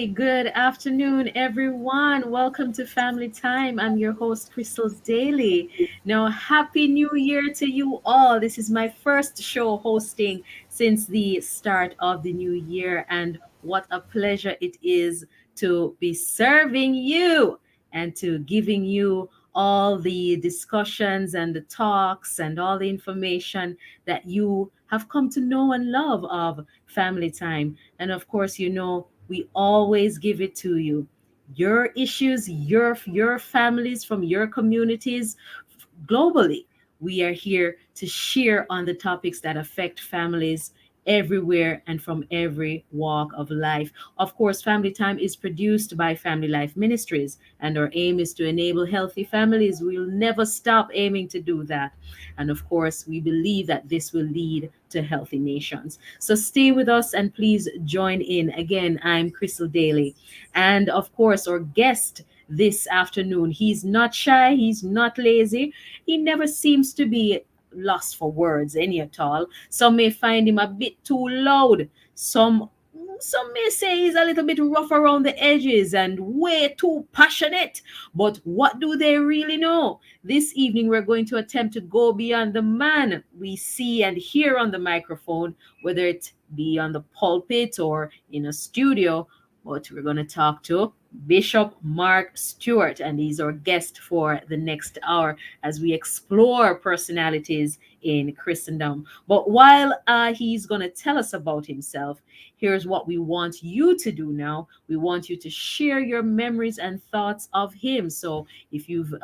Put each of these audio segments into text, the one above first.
Good afternoon, everyone. Welcome to Family Time. I'm your host, Crystal's Daily. Now, Happy New Year to you all. This is my first show hosting since the start of the new year, and what a pleasure it is to be serving you and to giving you all the discussions and the talks and all the information that you have come to know and love of Family Time. And of course, we always give it to you. Your issues, your families from your communities globally. We are here to share on the topics that affect families everywhere and from every walk of life. Of course, Family Time is produced by Family Life Ministries, and our aim is to enable healthy families. We'll never stop aiming to do that. And of course, we believe that this will lead to healthy nations. So stay with us and please join in. Again, I'm Crystal Daly. And of course, our guest this afternoon, he's not shy, he's not lazy, he never seems to be lost for words any at all. Some may find him a bit too loud. Some may say he's a little bit rough around the edges and way too passionate. But what do they really know? This evening, we're going to attempt to go beyond the man we see and hear on the microphone, whether it be on the pulpit or in a studio. But we're going to talk to Bishop Mark Stewart, and he's our guest for the next hour as we explore personalities in Christendom. But while he's going to tell us about himself, here's what we want you to do now. We want you to share your memories and thoughts of him. So if you've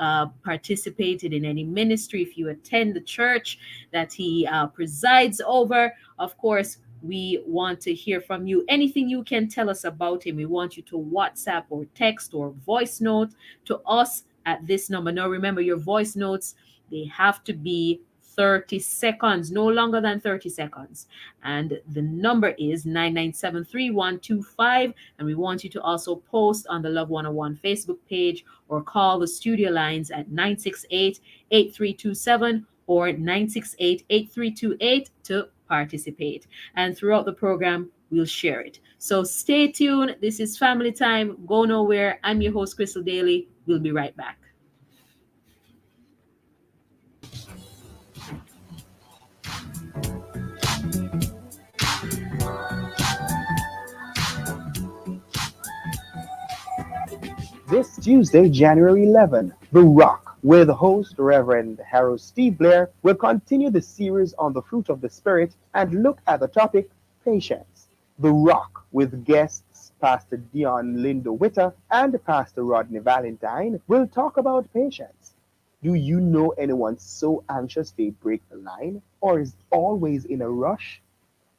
participated in any ministry, if you attend the church that he presides over, of course, we want to hear from you. Anything you can tell us about him, we want you to WhatsApp or text or voice note to us at this number. Now, remember, your voice notes, they have to be 30 seconds, no longer than 30 seconds. And the number is 9973125. And we want you to also post on the Love 101 Facebook page or call the studio lines at 968-8327 or 968-8328 to participate. And throughout the program, we'll share it. So stay tuned. This is Family Time. Go nowhere. I'm your host, Crystal Daly. We'll be right back. This Tuesday, January 11, The Rock, with host Reverend Harold Steve Blair, will continue the series on the fruit of the Spirit and look at the topic, patience. The Rock, with guests Pastor Dion Lindo Witter and Pastor Rodney Valentine, will talk about patience. Do you know anyone so anxious they break the line or is always in a rush?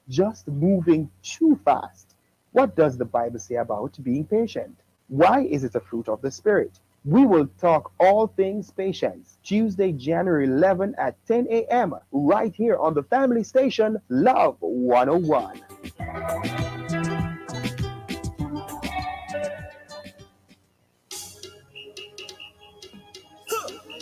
Just moving too fast. What does the Bible say about being patient? Why is it a fruit of the Spirit? We will talk all things patience Tuesday, January 11 at 10 a.m. right here on the family station Love 101.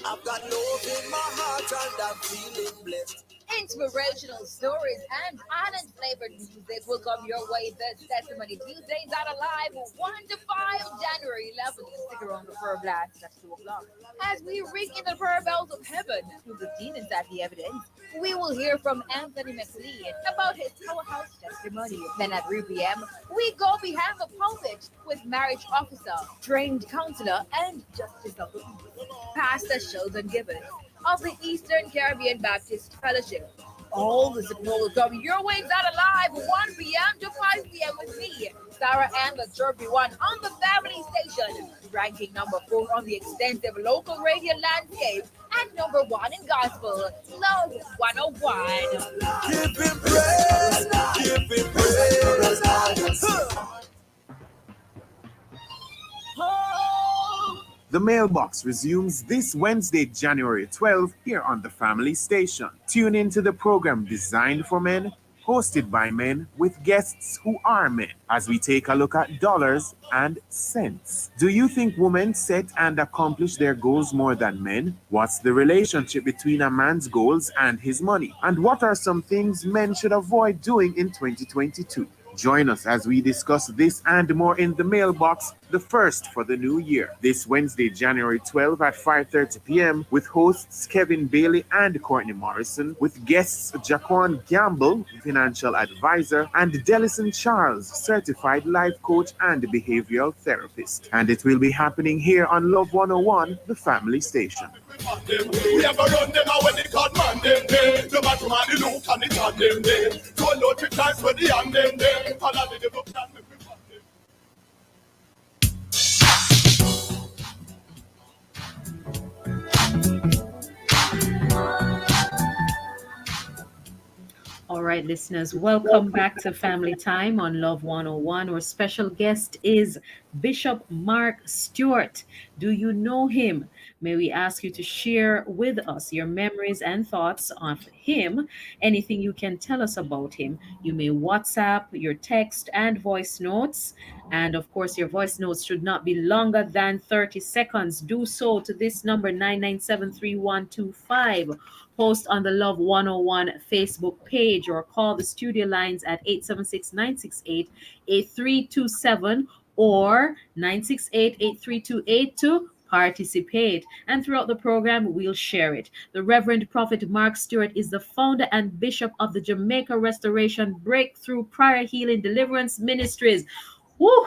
I've got love in my heart and I'm feeling blessed. Inspirational stories and island-flavored music will come your way this Testimony Tuesdays are alive 1 to 5 January 11th. Stick around for a blast at 2 o'clock. As we ring in the prayer bells of heaven through the demons at the evidence, we will hear from Anthony McLean about his powerhouse testimony. Then at 3 p.m., we go behind the pulpit with marriage officer, trained counselor, and justice of the peace, Pastor Sheldon Gibbons of the Eastern Caribbean Baptist Fellowship. All the support will come your way that alive 1 p.m. to 5 p.m. with me, Sarah Ann, the Chirpy One on the family station, ranking number 4 on the extensive local radio landscape and number 1 in gospel, Love 101. Give him praise, give him praise. The mailbox resumes this Wednesday, January 12th, here on the Family Station. Tune in to the program designed for men, hosted by men, with guests who are men, as we take a look at dollars and cents. Do you think women set and accomplish their goals more than men? What's the relationship between a man's goals and his money? And what are some things men should avoid doing in 2022? Join us as we discuss this and more in the mailbox, the first for the new year. This Wednesday, January 12th at 5:30 p.m. with hosts Kevin Bailey and Courtney Morrison, with guests Jaquan Gamble, financial advisor, and Delison Charles, certified life coach and behavioral therapist. And it will be happening here on Love 101, the family station. We ever run them out when they got man them there. No matter what they look and it's on them there. Don't know the times when they on them there. All of the look and make me fuck them. All right, listeners, welcome back to Family Time on Love 101. Our special guest is Bishop Mark Stewart. Do you know him? May we ask you to share with us your memories and thoughts of him, anything you can tell us about him. You may WhatsApp your text and voice notes. And of course, your voice notes should not be longer than 30 seconds. Do so to this number 9973125. Post on the Love 101 Facebook page or call the studio lines at 876-968-8327 or 968-8328 to participate. And throughout the program, we'll share it. The Reverend Prophet Mark Stewart is the founder and bishop of the Jamaica Restoration Breakthrough Prayer Healing Deliverance Ministries. Woo!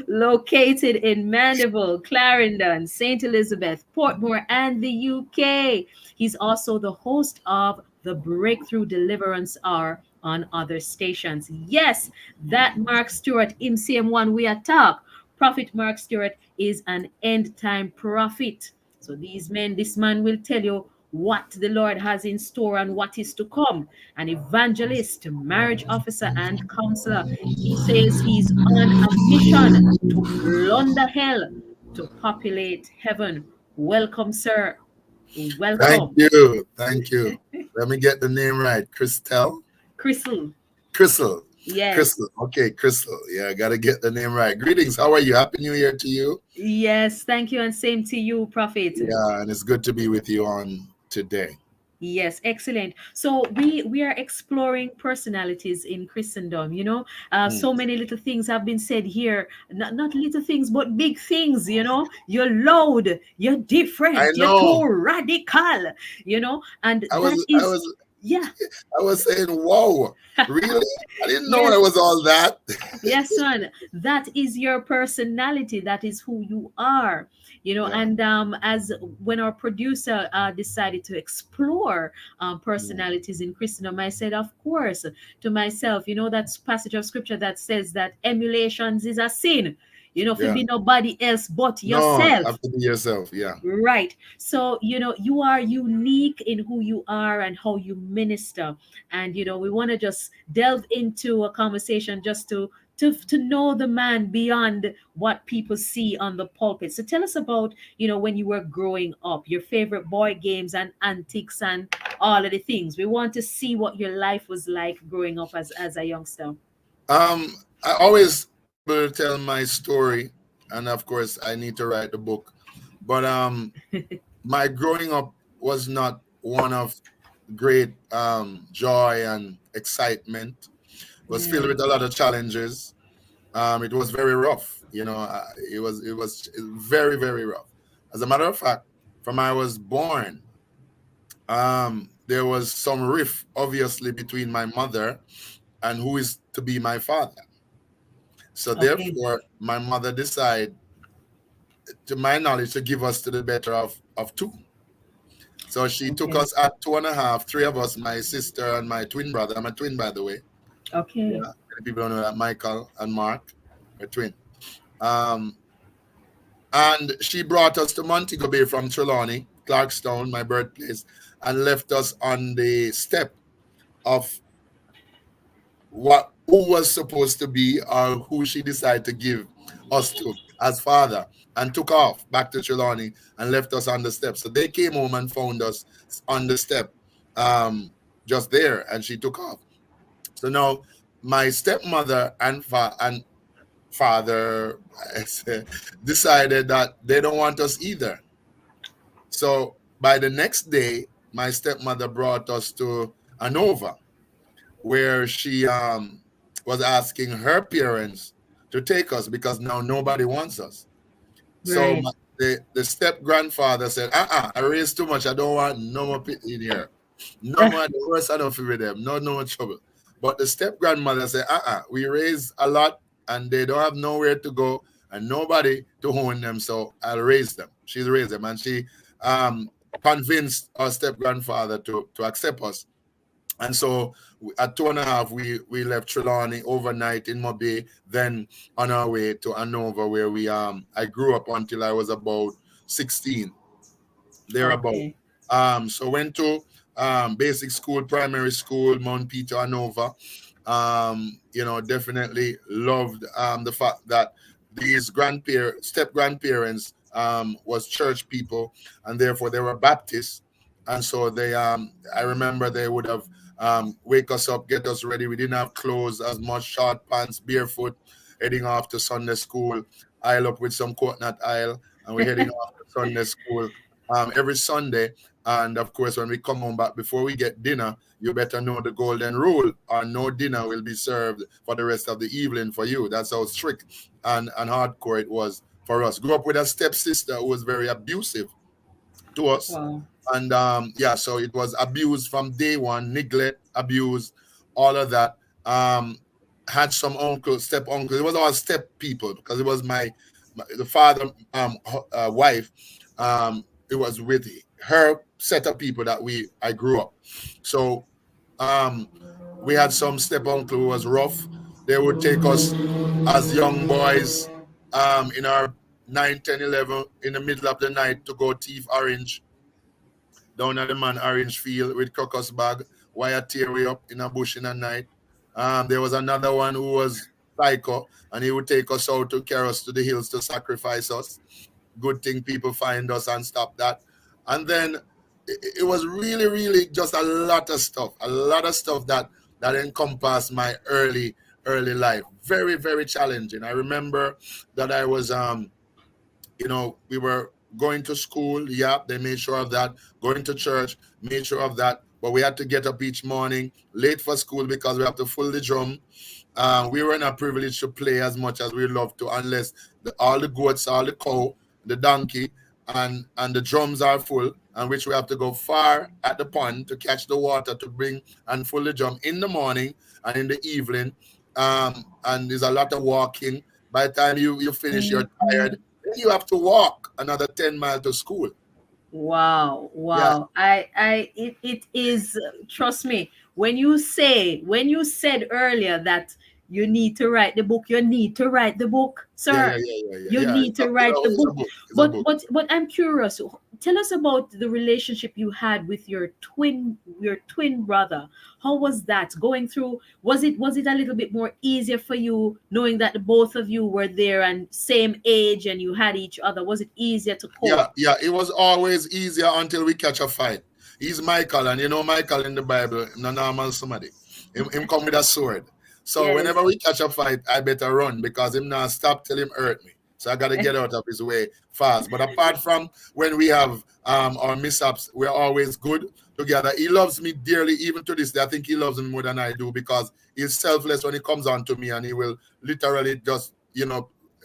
Located in Mandeville, Clarendon, St. Elizabeth, Portmore, and the UK. He's also the host of the Breakthrough Deliverance Hour on other stations. Yes, that Mark Stewart, MCM1 we attack. Prophet Mark Stewart is an end time prophet. So this man will tell you what the Lord has in store and what is to come. An evangelist, marriage officer, and counselor. He says he's on a mission to plunder hell to populate heaven. Welcome, sir. Thank Welcome. you. Thank you. Let me get the name right. Christelle? Crystal. Crystal. Yes. Crystal. Okay, Crystal. Yeah, I got to get the name right. Greetings. How are you? Happy New Year to you. Yes. Thank you. And same to you, Prophet. Yeah, and it's good to be with you on today. Yes, excellent. So we are exploring personalities in Christendom. Mm. So many little things have been said here. Not little things, but big things. You're loud. You're I different. You're know. too radical. And I that was I is, was yeah. I was saying, whoa, really? I didn't know I Yes. was all that. Yes, son, that is your personality. That is who you are. Yeah. And as when our producer decided to explore Mm. personalities in Christendom, I said, of course, to myself, that passage of scripture that says that emulations is a sin. For Yeah. be nobody else but No, yourself. have to be yourself. Yeah. Right. So, you are unique in who you are and how you minister. And, we want to just delve into a conversation just to know the man beyond what people see on the pulpit. So tell us about, when you were growing up, your favorite board games and antics and all of the things. We want to see what your life was like growing up as a youngster. I always able to tell my story, and of course, I need to write the book. But my growing up was not one of great joy and excitement. It was filled Yeah. with a lot of challenges. It was very rough, it was very very rough. As a matter of fact, from I was born, there was some rift obviously between my mother and who is to be my father. So Okay. therefore, my mother decided, to my knowledge, to give us to the better of two. So she took Okay. us at two and a half, three of us, my sister and my twin brother. I'm a twin, by the way. Yeah, Okay. many people don't know that. Michael and Mark are twin. Um, and she brought us to Montego Bay from Trelawney, Clarkstown, my birthplace, and left us on the step of who was supposed to be or who she decided to give us to as father, and took off back to Trelawney and left us on the step. So they came home and found us on the step, just there, and she took off. So now my stepmother and father decided that they don't want us either. So by the next day, my stepmother brought us to Anova, where she was asking her parents to take us because now nobody wants us. So Right. the step grandfather said, I raised too much. I don't want no more pit in here. No more, the worst enough with them. No more trouble. But the step grandmother said, we raise a lot and they don't have nowhere to go and nobody to own them. So I'll raise them. She's raised them. And she convinced our step grandfather to accept us. And so at 2.5, we left Trelawney overnight in Mobay, then on our way to Hanover, where I grew up until I was about 16, thereabout. Okay. So went to basic school, primary school, Mount Peter, Hanover. Definitely loved the fact that these step grandparents was church people, and therefore they were Baptists. And so I remember they would have wake us up, get us ready. We didn't have clothes as much, short pants, barefoot, heading off to Sunday school, aisle up with some coconut aisle, and we're heading off to Sunday school every Sunday. And of course, when we come home back before we get dinner, you better know the golden rule, or no dinner will be served for the rest of the evening for you. That's how strict and hardcore it was for us. Grew up with a stepsister who was very abusive to us. Wow. And so it was abuse from day one, neglect, abuse, all of that. Had some uncles, step uncles. It was all step people because it was the father wife. It was with her set of people that I grew up. So we had some step uncle who was rough. They would take us as young boys in our 9, 10, 11 in the middle of the night to go thief orange down at the man orange field with crocus bag, wire tear way up in a bush in the night. There was another one who was psycho, and he would take us out to carry us to the hills to sacrifice us. Good thing people find us and stop that. And then it was really, really just a lot of stuff that encompassed my early life. Very, very challenging. I remember that I was we were going to school. Yeah, they made sure of that. Going to church, made sure of that. But we had to get up each morning late for school because we have to fill the drum. We were not privileged to play as much as we love to, unless all the goats, all the cow, the donkey, and the drums are full, and which we have to go far at the pond to catch the water to bring and fill the drum in the morning and in the evening. And there's a lot of walking. By the time you finish, you're tired. Then you have to walk another 10 miles to school. Wow. Yeah. It is, trust me, when you said earlier that you need to write the book, you need to write the book, sir. You need to write the book. But I'm curious. Tell us about the relationship you had with your twin brother. How was that going through? Was it a little bit more easier for you knowing that the both of you were there and same age and you had each other? Was it easier to cope? Yeah. It was always easier until we catch a fight. He's Michael, and you know Michael in the Bible, no normal somebody. Him come with a sword. So Yes. whenever we catch a fight, I better run because him not stop till him hurt me. So I got to get out of his way fast. But apart from when we have our mishaps, we're always good together. He loves me dearly, even to this day. I think he loves me more than I do because he's selfless when he comes on to me, and he will literally just,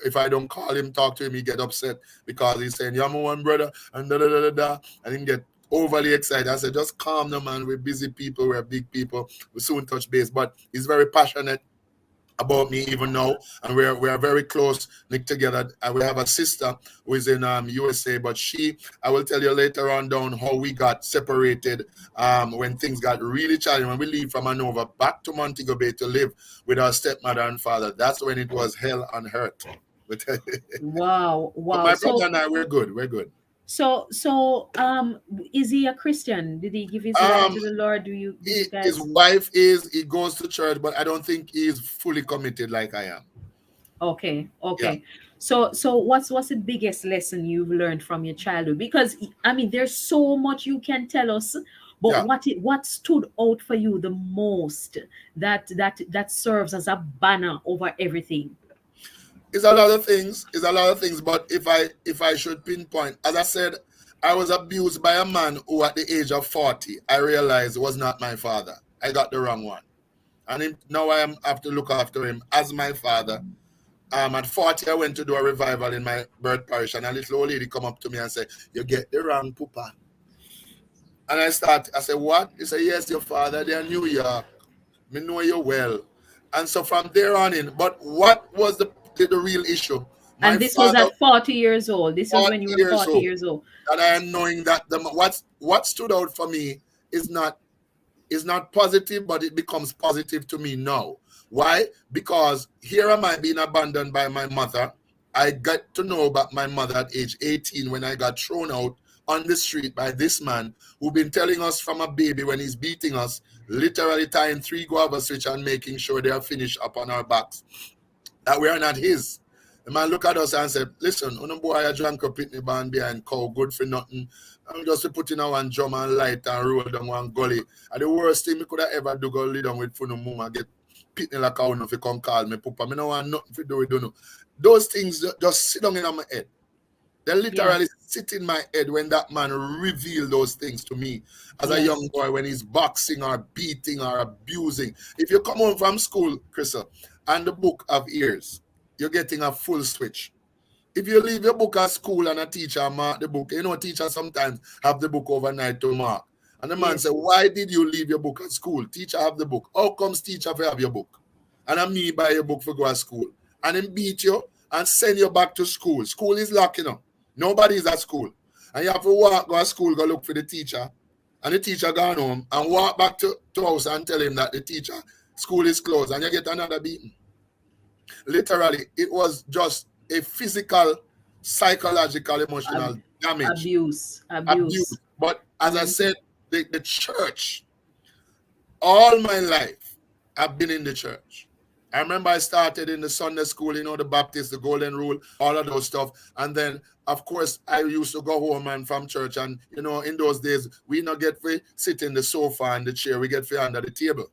if I don't call him, talk to him, he get upset because he's saying, "You're my one brother," and and he get overly excited. I said, just calm down, man. We're busy people. We're big people. We'll soon touch base. But he's very passionate about me even now, and we are very close, knit together. And we have a sister who is in USA, but I will tell you later on down how we got separated when things got really challenging. When we leave from Hanover back to Montego Bay to live with our stepmother and father, that's when it was hell on earth. Wow. But my brother and I, we're good. So, is he a Christian? Did he give his life to the Lord? Do you guys? His wife he goes to church, but I don't think he's fully committed like I am. Okay. Yeah. So what's the biggest lesson you've learned from your childhood? Because I mean, there's so much you can tell us, but what stood out for you the most that serves as a banner over everything? It's a lot of things. But if I should pinpoint, as I said, I was abused by a man who at the age of 40, I realized was not my father. I got the wrong one. And now I have to look after him as my father. At 40, I went to do a revival in my birth parish, and a little old lady come up to me and say, "You get the wrong papa." And I said, "What?" He said, "Yes, your father, they're New York. Me know you well." And so from there on in, but what was the real issue? My And this was father, at 40 years old. This was 40 when you were years 40 old, years old. and I am knowing that what stood out for me is not positive, but it becomes positive to me now. Why? Because here am I being abandoned by my mother. I got to know about my mother at age 18 when I got thrown out on the street by this man who been telling us from a baby when he's beating us, literally tying 3 guava switch and making sure they are finished up on our backs, that we are not his. The man look at us and said, "Listen, no boy, I drank up Pitney band behind cow, good for nothing. I'm just to put in a one drum and light and roll down one gully. And the worst thing me could have ever do, go lay down with for no mama, get Pitney like a one if you come call me, papa. Me no want nothing to do with no. Those things just sit down in my head. They literally Yes. sit in my head when that man revealed those things to me as a Yes. young boy when he's boxing or beating or abusing. If you come home from school, Crystal, and the book of ears, you're getting a full switch. If you leave your book at school and a teacher mark the book, teachers sometimes have the book overnight to mark. And the man Yes. said, "Why did you leave your book at school? Teacher have the book. How comes teacher for have your book? And I me buy your book for go to school. And then beat you and send you back to school. School is locked, Nobody is at school. And you have to walk, go to school, go look for the teacher. And the teacher gone home and walk back to house and tell him that the teacher, school is closed, and you get another beating. Literally, it was just a physical, psychological, emotional Ab- damage, abuse. abuse. Abuse. But as I said, the church, all my life, I've been in the church. I remember I started in the Sunday school, the Baptist, the Golden Rule, all of those stuff. And then, of course, I used to go home and from church. And, in those days, we not get to sit in the sofa and the chair. We get to under the table.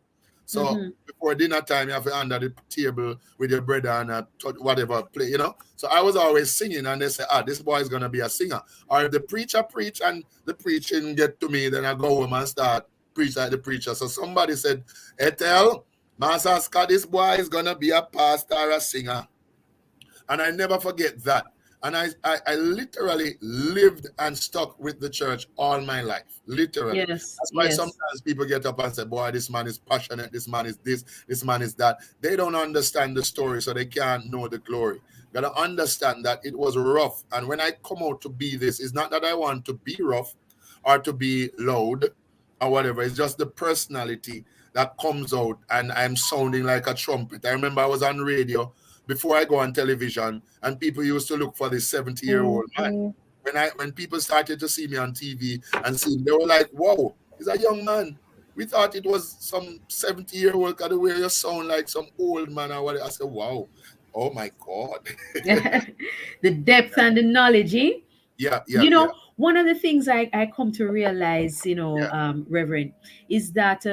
So Mm-hmm. before dinner time, you have to under the table with your brother and whatever play. So I was always singing, and they say, this boy is going to be a singer. Or if the preacher preach and the preaching get to me, then I go home and start preach like the preacher. So somebody said, "Ethel, Master Scott, this boy is going to be a pastor or a singer." And I never forget that. And I literally lived and stuck with the church all my life. Literally. Yes. That's why Yes. sometimes people get up and say, "Boy, this man is passionate. This man is this man is that." They don't understand the story, so they can't know the glory. You gotta understand that it was rough. And when I come out to be this, it's not that I want to be rough or to be loud or whatever. It's just the personality that comes out, and I'm sounding like a trumpet. I remember I was on radio before I go on television, and people used to look for this 70-year-old man. When people started to see me on TV and see, they were like, "Whoa, he's a young man. We thought it was some 70-year-old, because the way you sound like some old man or whatever." I said, "Wow, oh my God." The depth and the knowledge, eh? Yeah, yeah, yeah, One of the things I come to realize, yeah, Reverend, is that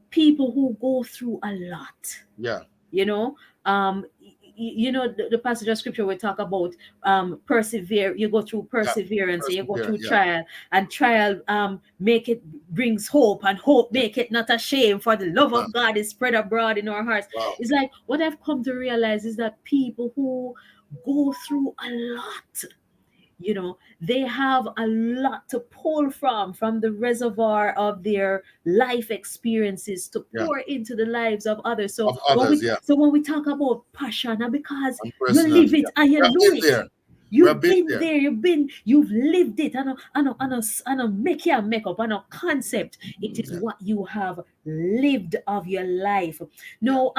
people who go through a lot, yeah, you know the passage of scripture we talk about, persevere, you go through yeah. perseverance, and you go Persevere, through yeah, trial, and trial make it brings hope, and hope make it not a shame, for the love wow, of God is spread abroad in our hearts. wow, It's like, what I've come to realize is that people who go through a lot, they have a lot to pull from the reservoir of their life experiences to yeah. pour into the lives of others. So Of when others, we yeah, so when we talk about passion, and because and you live personality. it Yeah. and you We have know been it, there. We have you've been been there. there, you've lived it, and a make ya make up, and a concept, it is Yeah, what you have lived of your life. yeah, No,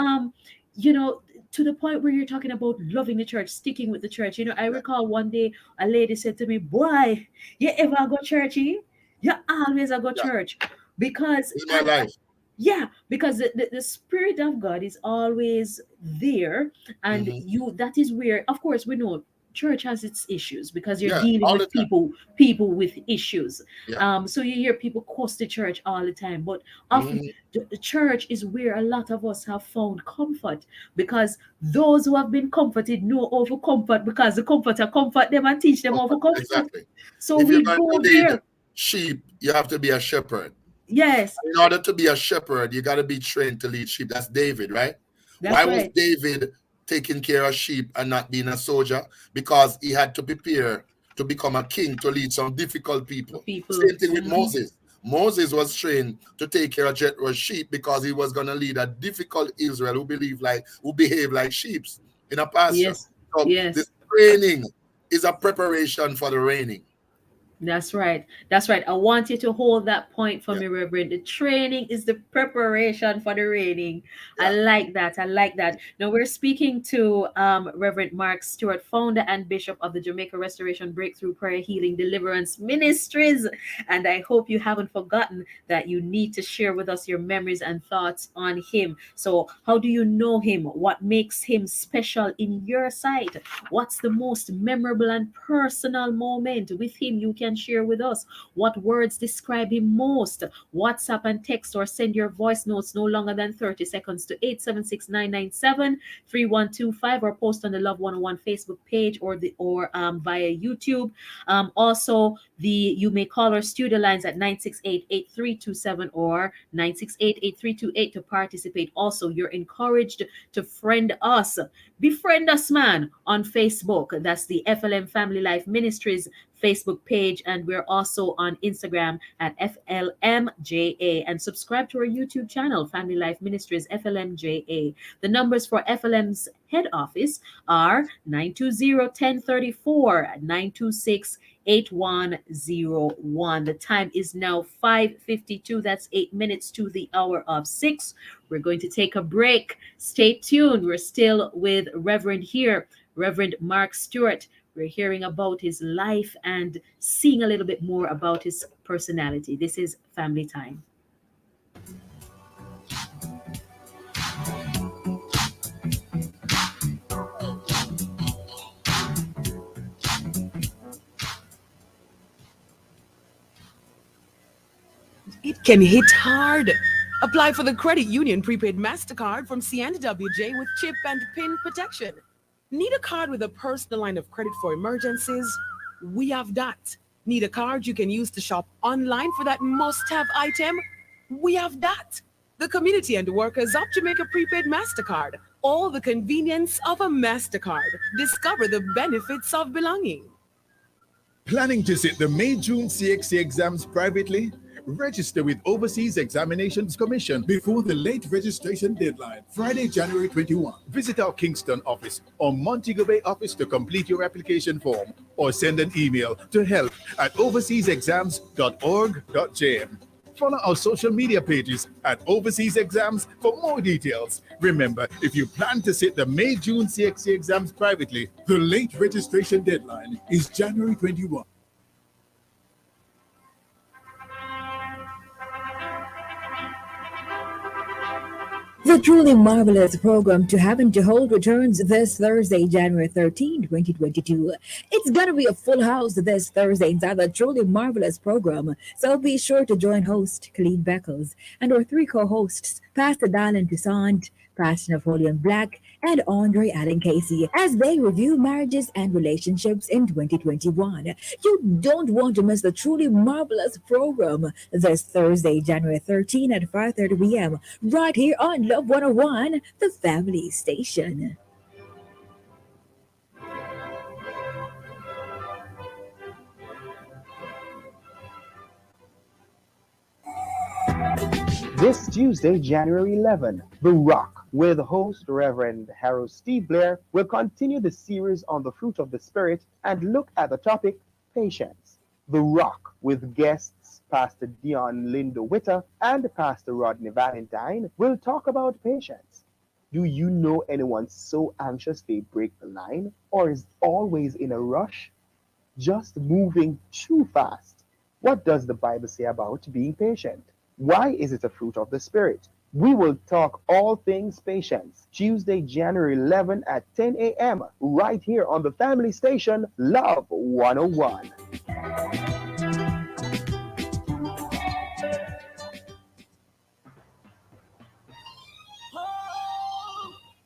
you know to the point where you're talking about loving the church, sticking with the church. I yeah, recall one day a lady said to me, "Boy, you ever go churchy? You always a go yeah. church." Because It's my life. yeah, because the spirit of God is always there, and Hmm. that is where, of course, we know church has its issues, because you're Yeah, dealing all the with time. people with issues. Yeah. So you hear people curse the church all the time, but often Hmm. the church is where a lot of us have found comfort, because those who have been comforted know how to comfort, because the comforter comfort them and teach them how to comfort. Exactly. So If you're we going to go lead there. sheep, you have to be a shepherd. Yes, In order to be a shepherd, you got to be trained to lead sheep. That's David, right? Why that's was right. David taking care of sheep and not being a soldier? Because he had to prepare to become a king to lead some difficult people. People. Same thing with Moses. Moses was trained to take care of Jethro's sheep because he was going to lead a difficult Israel who behave like sheep in a pasture. Yes, So the yes. training is a preparation for the reigning. That's right. That's right. I want you to hold that point for Yeah, me, Reverend. The training is the preparation for the reigning. I yeah. like that. I like that. Now we're speaking to Reverend Mark Stewart, founder and bishop of the Jamaica Restoration Breakthrough Prayer Healing Deliverance Ministries. And I hope you haven't forgotten that you need to share with us your memories and thoughts on him. So, how do you know him? What makes him special in your sight? What's the most memorable and personal moment with him you can share with us? What words describe him most? WhatsApp and text or send your voice notes no longer than 30 seconds to 876-997-3125 or post on the Love 101 Facebook page or via YouTube. Also, you may call our studio lines at 968-8327 or 968-8328 to participate. Also, you're encouraged to friend us. Befriend us, man, on Facebook. That's the FLM Family Life Ministries Facebook page. And we're also on Instagram at FLMJA. And subscribe to our YouTube channel, Family Life Ministries, FLMJA. The numbers for FLM's head office are 920-1034, 926-8101. The time is now 5:52. That's 8 minutes to the hour of 6. We're going to take a break. Stay tuned. We're still with Reverend here, Reverend Mark Stewart. We're hearing about his life and seeing a little bit more about his personality. This is Family Time. It can hit hard. Apply for the Credit Union Prepaid MasterCard from CNWJ with chip and PIN protection. Need a card with a personal line of credit for emergencies? We have that. Need a card you can use to shop online for that must-have item? We have that. The community and workers of Jamaica Prepaid MasterCard. All the convenience of a MasterCard. Discover the benefits of belonging. Planning to sit the May-June CXC exams privately? Register with Overseas Examinations Commission before the late registration deadline, Friday, January 21. Visit our Kingston office or Montego Bay office to complete your application form or send an email to help@overseasexams.org.jm. Follow our social media pages at Overseas Exams for more details. Remember, if you plan to sit the May-June CXC exams privately, the late registration deadline is January 21. The truly marvelous program To Have and to Hold returns this Thursday, January 13, 2022. It's going to be a full house this Thursday inside the truly marvelous program, so be sure to join host Colleen Beckles and our three co-hosts, Pastor Dylan Toussaint, Pastor Napoleon Black, and Andre Allen Casey, as they review marriages and relationships in 2021. You don't want to miss the truly marvelous program this Thursday, January 13 at 5:30 p.m. right here on Love 101, the family station. This Tuesday, January 11, The Rock, with host Reverend Harold Steve Blair, will continue the series on the fruit of the Spirit and look at the topic, patience. The Rock, with guests Pastor Dion Lindo Witter and Pastor Rodney Valentine, will talk about patience. Do you know anyone so anxious they break the line or is always in a rush? Just moving too fast. What does the Bible say about being patient? Why is it a fruit of the Spirit? We will talk all things patience Tuesday, January 11 at 10 a.m. right here on the family station Love 101.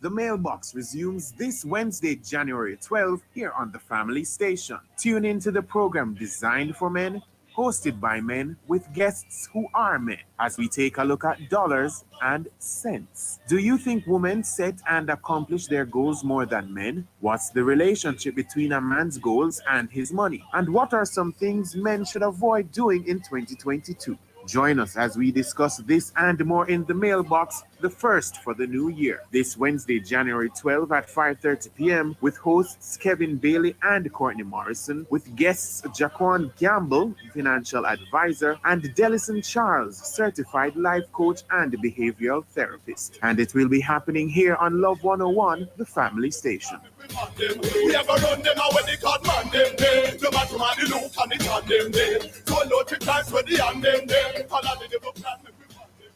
The mailbox resumes this Wednesday, January 12, here on the family station. Tune in to the program designed for men, hosted by men with guests who are men, as we take a look at dollars and cents. Do you think women set and accomplish their goals more than men? What's the relationship between a man's goals and his money? And what are some things men should avoid doing in 2022? Join us as we discuss this and more in the mailbox, the first for the new year, this Wednesday, January 12 at 5:30 p.m. with hosts Kevin Bailey and Courtney Morrison, with guests Jaquan Gamble, financial advisor, and Delison Charles, certified life coach and behavioral therapist. And it will be happening here on Love 101, the family station. We ever run them out when they got man them there. No matter man the look and the on them there. So no trick times when the on them there. All of the devil plan make we want them.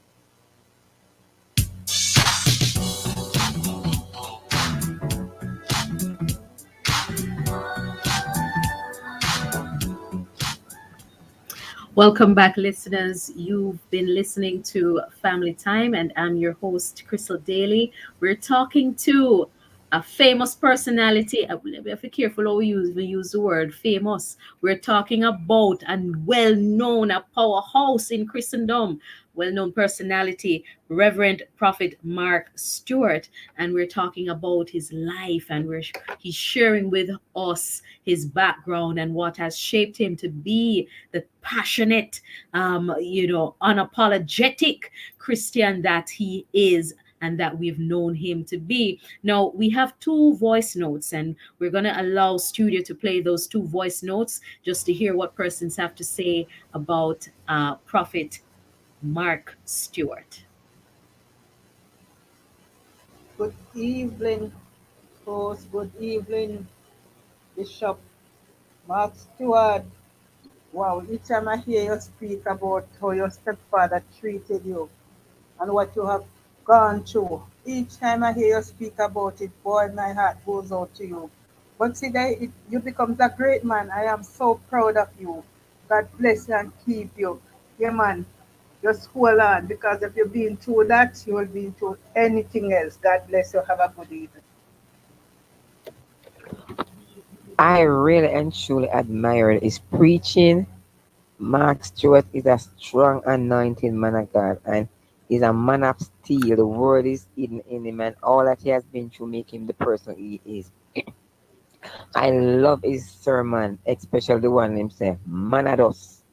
Welcome back, listeners. You've been listening to Family Time, and I'm your host, Crystal Daly. We're talking to a famous personality. We have to be careful how we use the word famous. We're talking about a well known, a powerhouse in Christendom, well known personality, Reverend Prophet Mark Stewart. And we're talking about his life, and he's sharing with us his background and what has shaped him to be the passionate, unapologetic Christian that he is and that we've known him to be. Now, we have two voice notes, and we're going to allow studio to play those two voice notes just to hear what persons have to say about Prophet Mark Stewart. Good evening, host. Good evening, Bishop Mark Stewart. Wow, each time I hear you speak about how your stepfather treated you and what you have gone through, each time I hear you speak about it, boy, my heart goes out to you. But see, you become a great man. I am so proud of you. God bless you and keep you. Yeah, man. Just hold on because if you've been through that, you will be through anything else. God bless you. Have a good evening. I really and truly admire his preaching. Mark Stewart is a strong, anointed man of God, and is a man of steel. The word is hidden in him, and all that he has been through make him the person he is. I love his sermon, especially the one himself, Manados.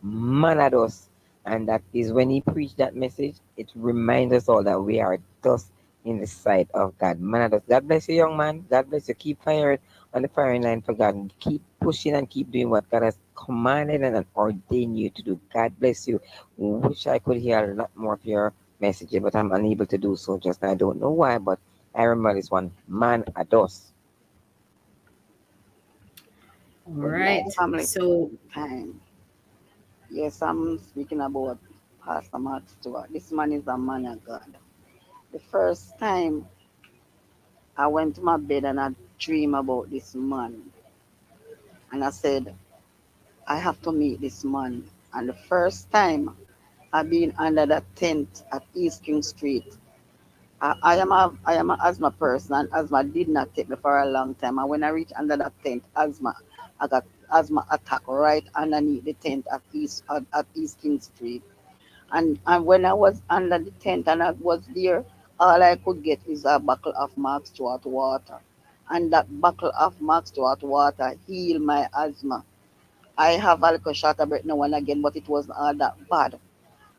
Manados. And that is when he preached that message, it reminds us all that we are dust in the sight of God. Manados. God bless you, young man. God bless you. Keep firing on the firing line for God. And keep pushing and keep doing what God has commanded and ordained you to do. God bless you. Wish I could hear a lot more of your messages, but I'm unable to do so just now. I don't know why, but I remember this one. Man ados. All Good right. night, family So, time. Yes, I'm speaking about Pastor Mark Stewart. This man is a man of God. The first time I went to my bed and I dreamed about this man, and I said, I have to meet this man. And the first time I've been under that tent at East King Street, I am a asthma person, and asthma did not take me for a long time. And when I reached under that tent, I got asthma attack right underneath the tent at East King Street. And when I was under the tent and I was there, all I could get is a bottle of Mark Stewart water. And that bottle of Mark Stewart water healed my asthma. I have a little shot of it now and again, but it wasn't all that bad.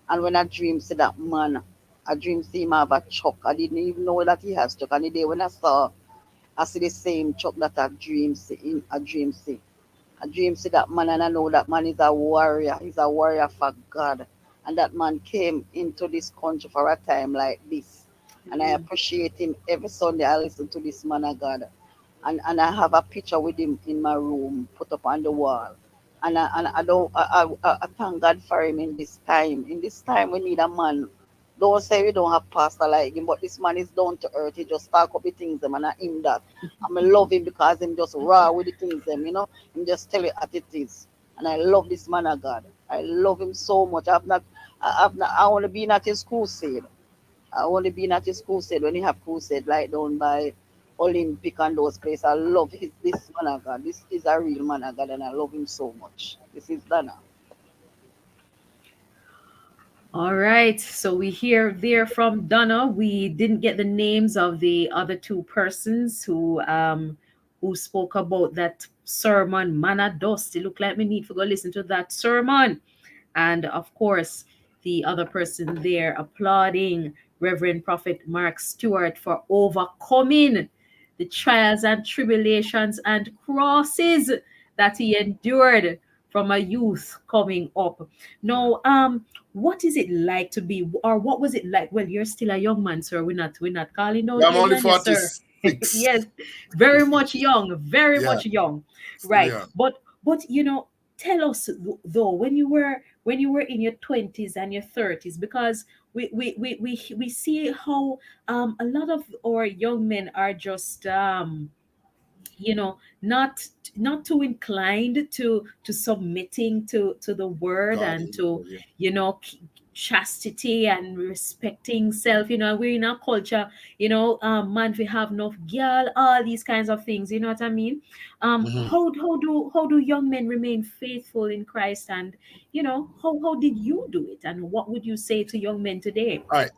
And when I dream see that man, I dream see him have a chuck. I didn't even know that he has chuck. And the day when I see the same chuck that I dream see in a dream see. I dream see that man and I know that man is a warrior. He's a warrior for God. And that man came into this country for a time like this. And I appreciate him every Sunday. I listen to this man of God. And I have a picture with him in my room put up on the wall. And I don't I thank God for him in this time. In this time we need a man. Don't say we don't have pastor like him, but this man is down to earth. He just talk up the things them and I him that. I love him because him just raw with the things them, you know. Him just tell it as it is. And I love this man of God. I love him so much. I want to be at his crusade. I only been at his crusade when he have crusade like down by Olympic and those places. I love this man of God. This is a real man of God and I love him so much. This is Dana. All right. So we hear there from Donna. We didn't get the names of the other two persons who spoke about that sermon. Mana dust. It looked like me need to go listen to that sermon. And of course, the other person there applauding Reverend Prophet Mark Stewart for overcoming the trials and tribulations and crosses that he endured from a youth coming up. Now, what is it like to be, or what was it like? Well, you're still a young man, sir. We're not calling down Yeah, I'm age only on you, sir. 46. Yes, very much young, very Yeah, much young, still right? young. But tell us though, when you were in your 20s and your 30s, because we see how a lot of our young men are just not too inclined to submitting to the word God and is to good, yeah. chastity and respecting self. We're in a culture, man, we have enough girl, all these kinds of things, you know what I mean. Mhm. How do young men remain faithful in Christ, and how did you do it, and what would you say to young men today? All right.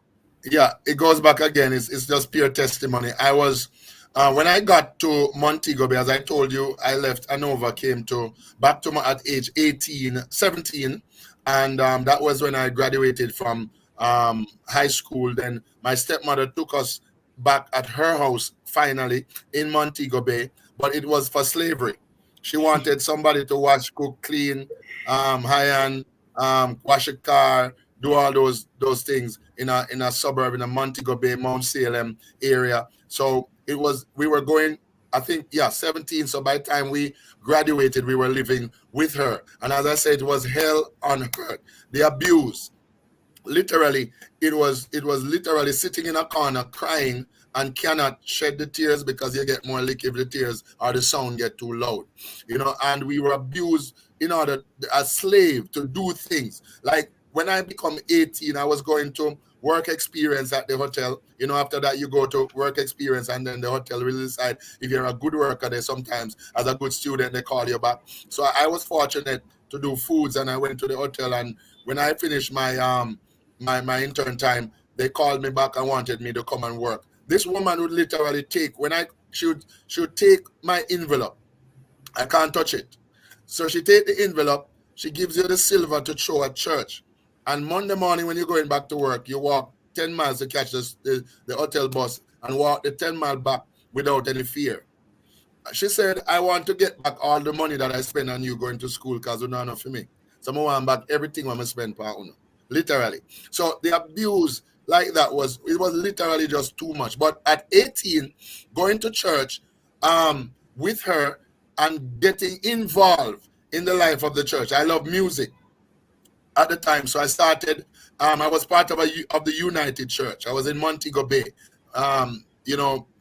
Yeah, it goes back again. It's just pure testimony. I was when I got to Montego Bay, as I told you, I left Anova, came to back to my at age 18, 17, and that was when I graduated from high school. Then my stepmother took us back at her house finally in Montego Bay, but it was for slavery. She wanted somebody to wash, cook, clean, iron, wash a car, do all those things in a suburb in a Montego Bay, Mount Salem area. So we were going, I think, yeah, 17. So by the time we graduated, we were living with her. And as I said, it was hell on earth. The abuse, literally, it was literally sitting in a corner crying and cannot shed the tears because you get more lick if the tears or the sound get too loud, and we were abused in order as slave to do things like when I become 18, I was going to work experience at the hotel. After that you go to work experience, and then the hotel will decide if you're a good worker there. Sometimes as a good student they call you back. So I was fortunate to do foods, and I went to the hotel, and when I finished my intern time, they called me back and wanted me to come and work. This woman would literally take when I should take my envelope. I can't touch it. So she take the envelope, she gives you the silver to throw at church. And Monday morning when you're going back to work, you walk 10 miles to catch the hotel bus and walk the 10-mile back without any fear. She said, I want to get back all the money that I spend on you going to school because you not enough for me. So I want back everything I'm spend per uno. Literally. So the abuse like that was literally just too much. But at 18, going to church with her and getting involved in the life of the church. I love music at the time. So I started, I was part of the United Church. I was in Montego Bay,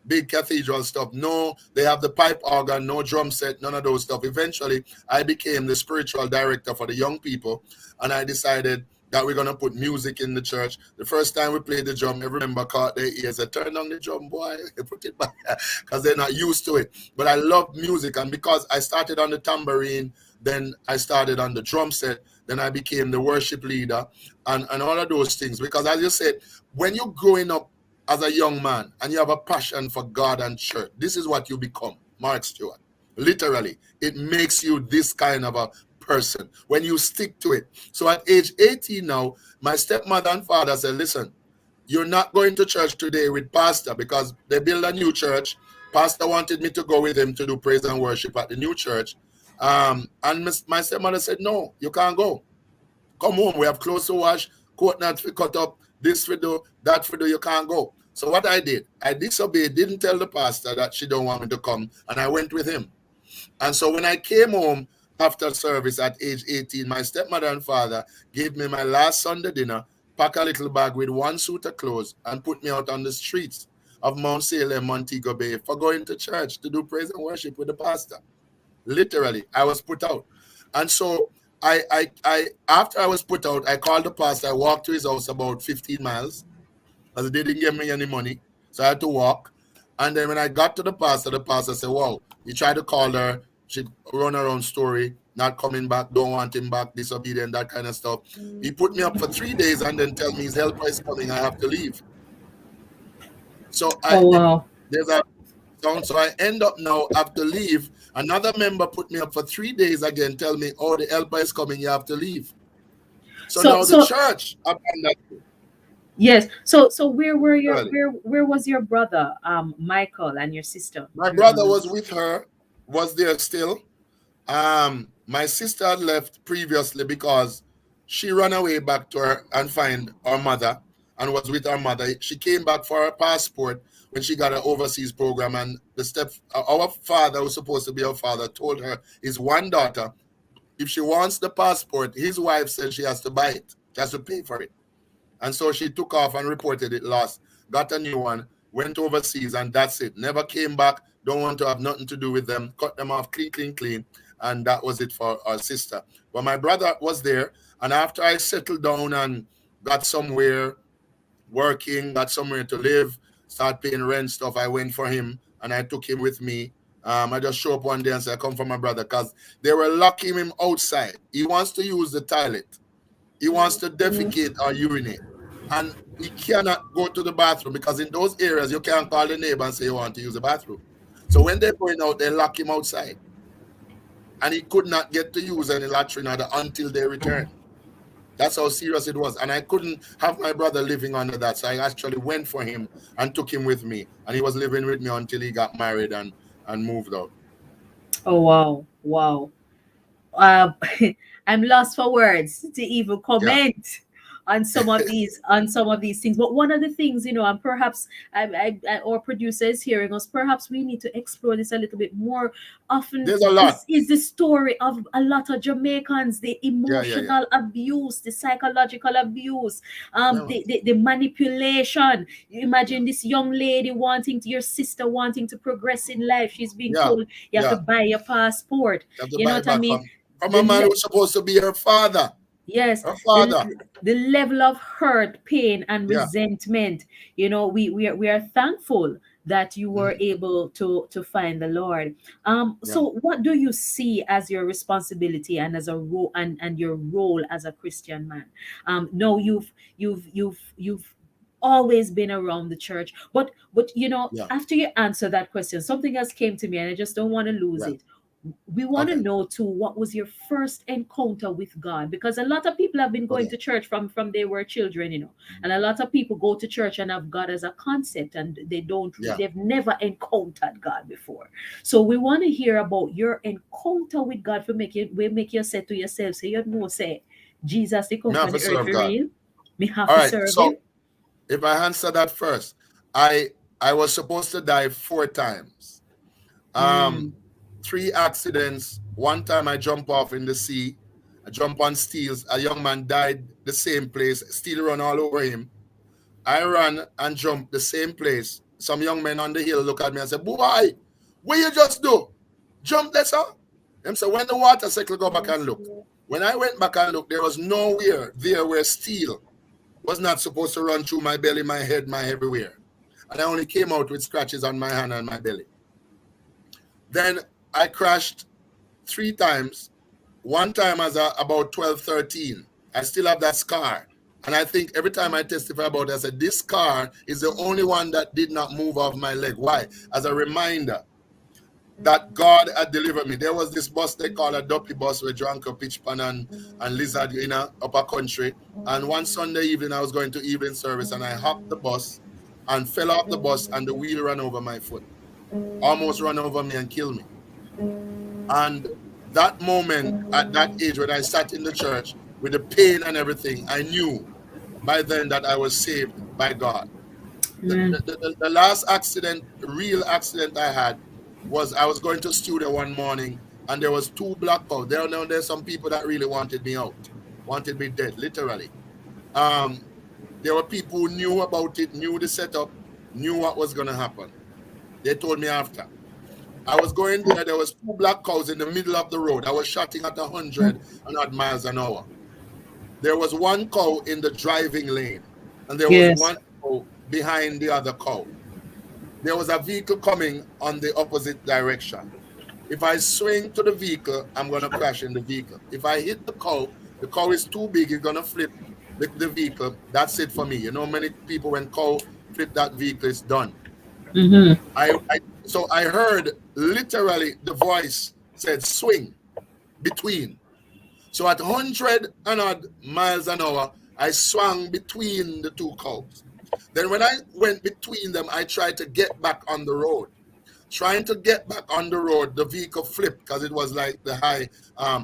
big cathedral stuff. No, they have the pipe organ, no drum set, none of those stuff. Eventually, I became the spiritual director for the young people, and I decided that we're going to put music in the church. The first time we played the drum, every member caught their ears. I turned on the drum, boy, put it back, because they're not used to it. But I love music, and because I started on the tambourine, then I started on the drum set, then I became the worship leader and all of those things. Because as you said, when you're growing up as a young man and you have a passion for God and church, this is what you become, Mark Stewart. Literally, it makes you this kind of a person when you stick to it. So at age 18 now, my stepmother and father said, listen, you're not going to church today with pastor because they build a new church. Pastor wanted me to go with him to do praise and worship at the new church. And my stepmother said, no, you can't go. Come home. We have clothes to wash, coat not to cut up, this for do, that for do, you can't go. So what I did, I disobeyed, didn't tell the pastor that she don't want me to come, and I went with him. And so when I came home after service at age 18, my stepmother and father gave me my last Sunday dinner, pack a little bag with one suit of clothes, and put me out on the streets of Mount Salem, Montego Bay, for going to church to do praise and worship with the pastor. Literally, I was put out. And so I after I was put out, I called the pastor. I walked to his house about 15 miles because they didn't give me any money. So I had to walk. And then when I got to the pastor said, wow, he tried to call her. She run her own story. not coming back, don't want him back, disobedient, that kind of stuff. He put me up for 3 days and then tell me his helper is coming, I have to leave. So Oh wow. there's a sound. So I end up now have to leave. Another member put me up for 3 days again, tell me, oh, the helper is coming, you have to leave. So So now the so church abandoned me. yes. So where were your Literally. where was your brother, Michael, and your sister My during brother all was this? with her, was there still. My sister had left previously because she ran away back to her and find her mother and was with her mother. She came back for her passport when she got an overseas program, and our father, who was supposed to be her father, told her his one daughter, if she wants the passport, his wife said she has to buy it, she has to pay for it. And so she took off and reported it lost, got a new one, went overseas, and that's it. Never came back, don't want to have nothing to do with them, cut them off clean. And that was it for our sister. But my brother was there. And after I settled down and got somewhere working, got somewhere to live, start paying rent stuff, I went for him and I took him with me. I just show up one day and say, I come for my brother, because they were locking him outside. He wants to use the toilet. He wants to defecate or urinate. And he cannot go to the bathroom because in those areas, you can't call the neighbor and say you want to use the bathroom. So when they're going out, they lock him outside. And he could not get to use any latrine until they return. That's how serious it was. And I couldn't have my brother living under that. So I actually went for him and took him with me. And he was living with me until he got married and moved out. Oh wow, wow. uh, I'm lost for words to even Yeah. comment on some of these things. But one of the things, and perhaps our producer is hearing us. Perhaps we need to explore this a little bit more. Often, There's a lot. this is the story of a lot of Jamaicans: the Yeah. emotional abuse, the psychological abuse, Yeah. the manipulation. You imagine this young lady your sister wanting to progress in life. She's being Yeah. told you have to buy your passport. You have to You know buy what it I back mean? from a The man le- who's supposed to be her father. yes, Her father. the level of hurt, pain, and Yeah. resentment. We are thankful that you were able to find the Lord. Yeah. So what do you see as your responsibility and as a role and your role as a Christian man? No, you've always been around the church, but Yeah. after you answer that question, something else came to me, and I just don't want to lose Yeah. it. We want to Okay. know too, what was your first encounter with God? Because a lot of people have been going Okay. to church from they were children, and a lot of people go to church and have God as a concept, and Yeah. they've never encountered God before. So we want to hear about your encounter with God, for make you say to yourself, say you know, say Jesus, they come Me have from to the earth serve for God. real. Me have All to right. serve So him. if I answer that first, I was supposed to die 4 times. Mm. 3 accidents. One time I jump off in the sea. I jump on steels. A young man died the same place. Steel run all over him. I ran and jumped the same place. Some young men on the hill look at me and say, boy, what you just do? Jump there, sir? Them say, when the water cycle, go back and look. When I went back and looked, there was nowhere there where steel was not supposed to run through my belly, my head, my everywhere. And I only came out with scratches on my hand and my belly. Then I crashed 3 times. One time as about 12, 13. I still have that scar. And I think every time I testify about it, I said, this scar is the only one that did not move off my leg. Why? As a reminder that God had delivered me. There was this bus they call a duppy bus where drank a pitch pan and lizard in a upper country. And one Sunday evening, I was going to evening service and I hopped the bus and fell off the bus and the wheel ran over my foot. Almost ran over me and killed me. And that moment, at that age, when I sat in the church with the pain and everything, I knew by then that I was saved by God. The last accident, real accident I had, was I was going to studio one morning and there was 2 black cows. There's some people that really wanted me out, wanted me dead, literally. There were people who knew about it, knew the setup, knew what was going to happen. They told me after. I was going there was 2 black cows in the middle of the road. I was shooting at 100 and odd miles an hour. There was 1 cow in the driving lane, and there was Yes. 1 cow behind the other cow. There was a vehicle coming on the opposite direction. If I swing to the vehicle, I'm going to crash in the vehicle. If I hit the cow is too big, it's going to flip the vehicle. That's it for me. You know, many people, when cow flip that vehicle, it's done. Mm-hmm. So I heard literally the voice said swing between. So at 100 and odd miles an hour, I swung between the two cows. Then when I went between them, I tried to get back on the road. Trying to get back on the road, the vehicle flipped because it was like the high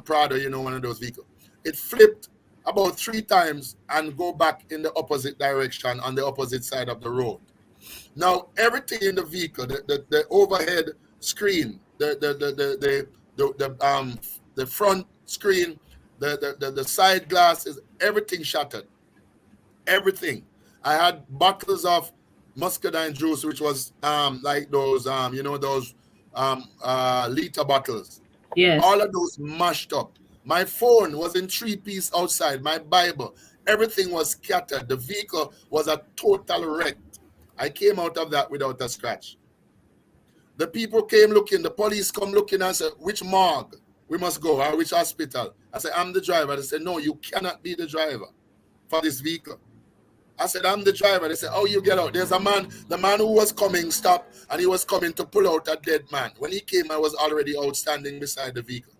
Prado, you know, one of those vehicles. It flipped about 3 times and go back in the opposite direction on the opposite side of the road. Now everything in the vehicle, the overhead screen, the front screen, the side glasses, everything shattered. Everything. I had bottles of muscadine juice, which was like those those liter bottles. Yes. All of those mashed up. My phone was in 3 pieces outside. My Bible, everything was scattered. The vehicle was a total wreck. I came out of that without a scratch. The people came looking, the police come looking and said, which morgue we must go, or which hospital? I said, I'm the driver. They said, no, you cannot be the driver for this vehicle. I said, I'm the driver. They said, oh, you get out. There's a man, the man who was coming stopped, and he was coming to pull out a dead man. When he came, I was already out standing beside the vehicle.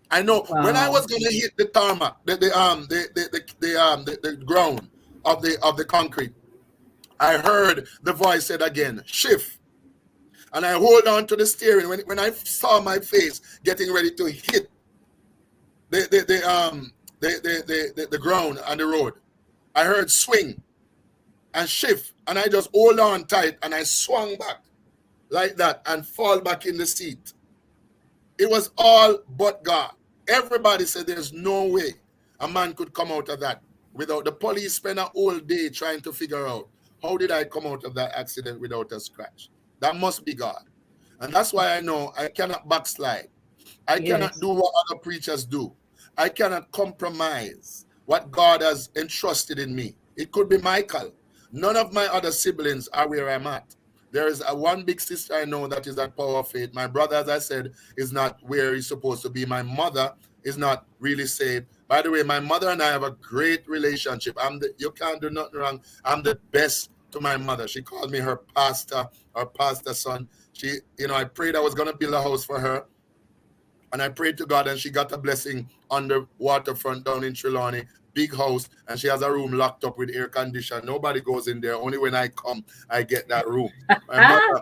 I know when I was gonna hit the tarmac, the ground of the concrete, I heard the voice said again, shift. And I hold on to the steering. When I saw my face getting ready to hit the ground on the road, I heard swing and shift, and I just hold on tight, and I swung back like that and fall back in the seat. It was all but God. Everybody said there's no way a man could come out of that without. The police spent a whole day trying to figure out, how did I come out of that accident without a scratch? That must be God. And that's why I know I cannot backslide. I cannot do what other preachers do. I cannot compromise what God has entrusted in me. It could be Michael. None of my other siblings are where I'm at. There is one big sister I know that is at Power of Faith. My brother, as I said, is not where he's supposed to be. My mother is not really saved. By the way, my mother and I have a great relationship. You can't do nothing wrong. I'm the best to my mother. She called me her pastor son. I prayed I was going to build a house for her. And I prayed to God, and she got a blessing on the waterfront down in Trelawney, big house, and she has a room locked up with air condition. Nobody goes in there. Only when I come, I get that room. My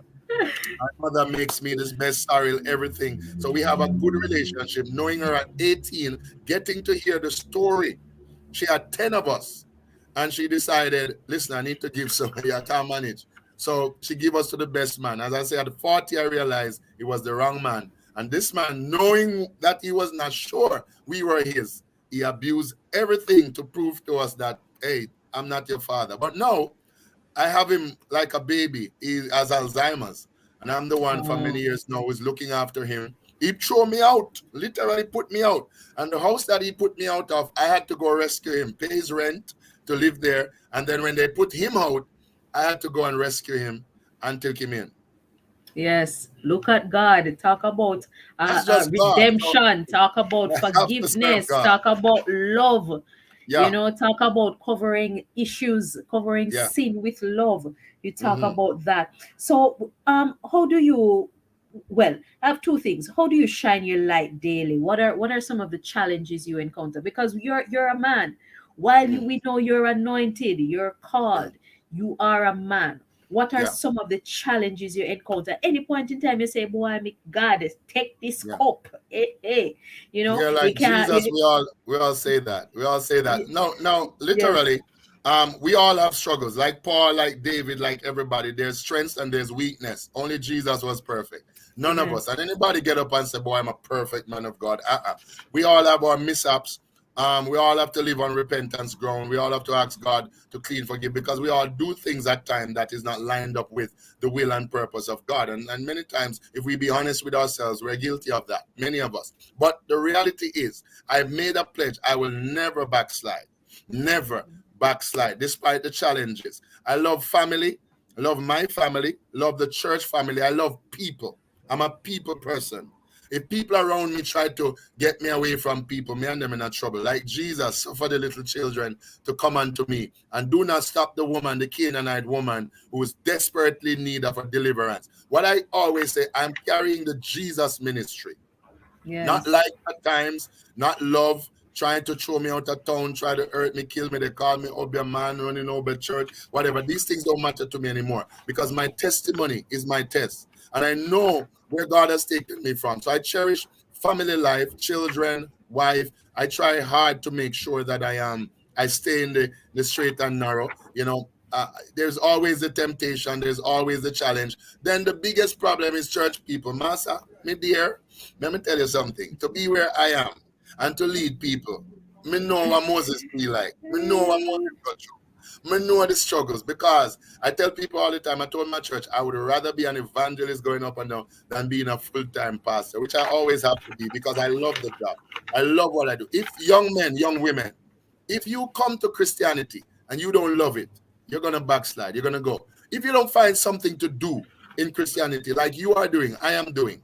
mother makes me this best sorrel, everything. So we have a good relationship. Knowing her at 18, getting to hear the story. She had 10 of us, and she decided, listen, I need to give somebody. I can't manage. So she gave us to the best man. As I said, at 40, I realized it was the wrong man. And this man, knowing that he was not sure we were his, he abused everything to prove to us that, hey, I'm not your father. But now, I have him like a baby. He has Alzheimer's. And I'm the one for many years now who's looking after him. He threw me out, literally put me out. And the house that he put me out of, I had to go rescue him, pay his rent to live there. And then when they put him out, I had to go and rescue him and take him in. Yes, look at God. Talk about redemption. Talk about forgiveness. Talk about love. Yeah. Talk about covering issues, covering sin with love. You talk about that. So, how do you? Well, I have two things. How do you shine your light daily? What are some of the challenges you encounter? Because you're a man. While we know you're anointed, you're called, you are a man. What are some of the challenges you encounter? Any point in time you say, boy, God, take this cup. Hey. Like Jesus, we all say that. We all say that. No, literally, we all have struggles. Like Paul, like David, like everybody. There's strengths and there's weakness. Only Jesus was perfect. None of us. And anybody get up and say, boy, I'm a perfect man of God. We all have our mishaps. We all have to live on repentance ground. We all have to ask God to clean, forgive, because we all do things at times that is not lined up with the will and purpose of God. And many times, if we be honest with ourselves, we're guilty of that, many of us. But the reality is, I've made a pledge. I will never backslide. Never backslide, despite the challenges. I love family. I love my family. Love the church family. I love people. I'm a people person. If people around me try to get me away from people, me and them in a trouble. Like Jesus suffered the little children to come unto me, and do not stop the woman, the Canaanite woman, who is desperately in need of a deliverance. What I always say, I'm carrying the Jesus ministry. Not Yes. like at times, not love, trying to throw me out of town, try to hurt me, kill me. They call me Obia man, running over church, whatever. These things don't matter to me anymore because my testimony is my test. And I know where God has taken me from. So I cherish family life, children, wife. I try hard to make sure that I stay in the straight and narrow. There's always the temptation, there's always the challenge. Then the biggest problem is church people. Master, me dear, let me tell you something. To be where I am and to lead people, me know what Moses feel like. Me know what Moses go through. Me know the struggles because I tell people all the time, I told my church, I would rather be an evangelist going up and down than being a full-time pastor, which I always have to be because I love the job. I love what I do. If young men, young women, if you come to Christianity and you don't love it, you're going to backslide. You're going to go. If you don't find something to do in Christianity like you are doing, I am doing,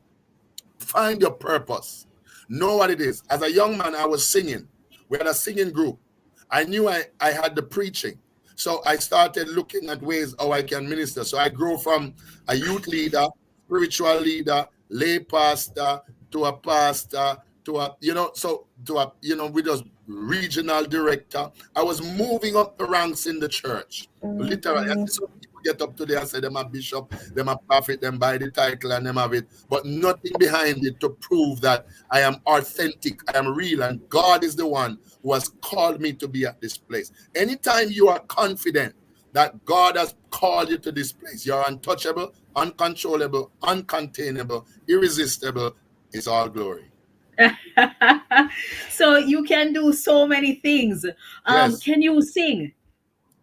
find your purpose. Know what it is. As a young man, I was singing. We had a singing group. I knew I had the preaching. So I started looking at ways how I can minister. So I grew from a youth leader, spiritual leader, lay pastor, to a pastor, to a, with us regional director. I was moving up the ranks in the church. Literally. I see some people get up today and say them a bishop, them a prophet, them buy the title and them have it, but nothing behind it to prove that I am authentic, I am real, and God is the one who has called me to be at this place. Anytime you are confident that God has called you to this place, you're untouchable, uncontrollable, uncontainable, irresistible. It's all glory. So you can do so many things. Yes. Can you sing?